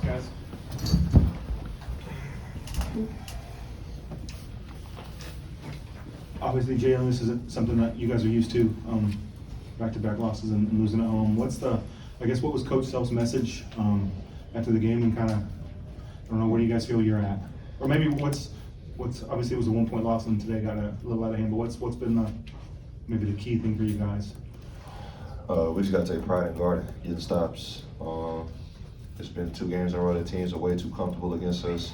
Thanks, guys. Obviously, Jalen, this isn't something that you guys are used to, back-to-back losses and losing at home. What was Coach Self's message after the game, and kind of, I don't know, where do you guys feel you're at? Or maybe what's obviously it was a 1-point loss and today got a little out of hand, but what's been maybe the key thing for you guys? We just got to take pride in guarding, getting stops. It's been 2 games in a row that teams are way too comfortable against us.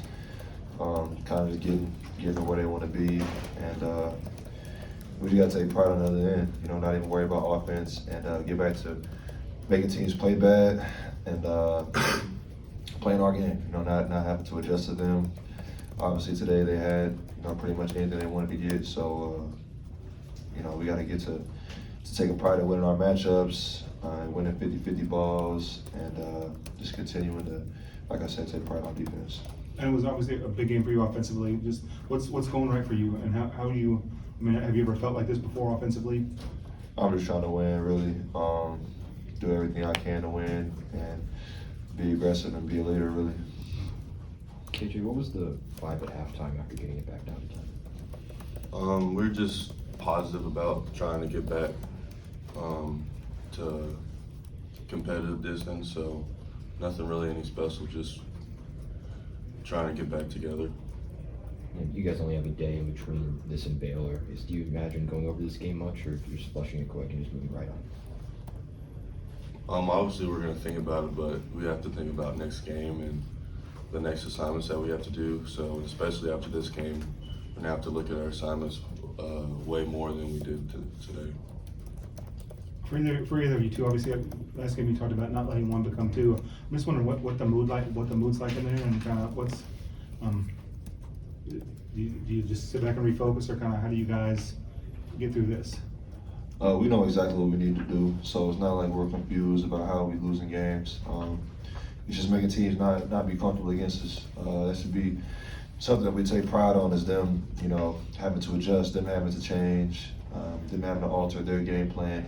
Kind of just getting them where they want to be, and we just got to take pride on the other end. You know, not even worry about offense, and get back to making teams play bad and playing our game. You know, not having to adjust to them. Obviously today they had pretty much anything they wanted to get, so we got to get to taking pride in winning our matchups, winning 50-50 balls, and just continuing to, like I said, take pride on defense. And it was obviously a big game for you offensively. Just what's going right for you, and how do you? I mean, have you ever felt like this before offensively? I'm just trying to win, really. Do everything I can to win and be aggressive and be a leader, really. KJ, what was the vibe at halftime after getting it back down to 10? We're just positive about trying to get back to competitive distance, so nothing really any special, just trying to get back together. You guys only have a day in between this and Baylor. Do you imagine going over this game much, or if you're just flushing it quick and just moving right on? Obviously we're going to think about it, but we have to think about next game and the next assignments that we have to do. So especially after this game, we're going to have to look at our assignments way more than we did today. For either of you two, obviously last game you talked about not letting one become two. I'm just wondering what the mood's like in there, and kind of what's do you just sit back and refocus, or kind of how do you guys get through this? We know exactly what we need to do, so it's not like we're confused about how we losing games. It's just making teams not be comfortable against us. That should be something that we take pride on, is them, having to adjust, them having to change, them having to alter their game plan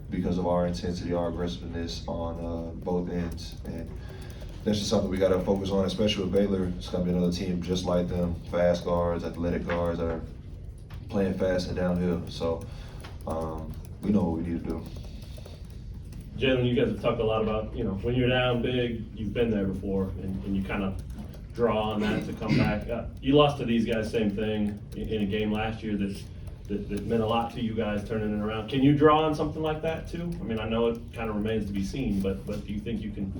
because of our intensity, our aggressiveness on both ends. And that's just something we got to focus on, especially with Baylor. It's going to be another team just like them, fast guards, athletic guards that are playing fast and downhill. So we know what we need to do. Jalen, you guys have talked a lot about, when you're down big, you've been there before, and you kind of draw on that to come back. You lost to these guys, same thing, in a game last year that meant a lot to you guys, turning it around. Can you draw on something like that too? I mean, I know it kind of remains to be seen, but do you think you can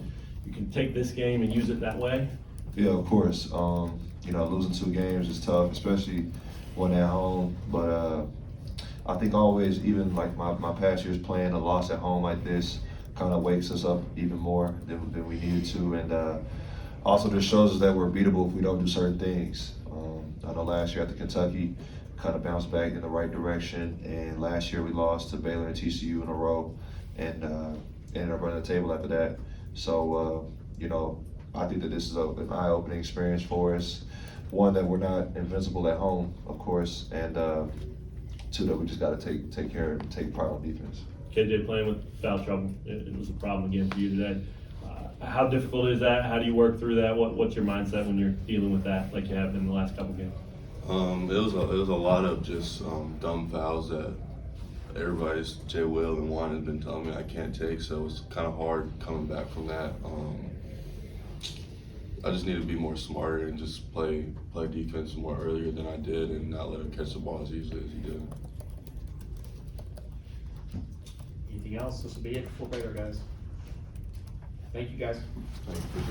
take this game and use it that way? Yeah, of course. Losing 2 games is tough, especially when at home. But I think always, even like my past years playing, a loss at home like this kind of wakes us up even more than we needed to, and also just shows us that we're beatable if we don't do certain things. I know last year at the Kentucky, kind of bounced back in the right direction, and last year we lost to Baylor and TCU in a row, and ended up running the table after that. So, I think that this is an eye-opening experience for us. One, that we're not invincible at home, of course, and 2, that we just got to take care of and take pride on defense. KJ playing with foul trouble, it was a problem again for you today. How difficult is that? How do you work through that? What's your mindset when you're dealing with that, like you have in the last couple games? It was a lot of just dumb fouls that everybody's Jay Will and Juan has been telling me I can't take, so it's kind of hard coming back from that. I just need to be more smarter and just play defense more earlier than I did, and not let him catch the ball as easily as he did. Anything else? This will be it for Baylor, guys. Thank you, guys. Thank you.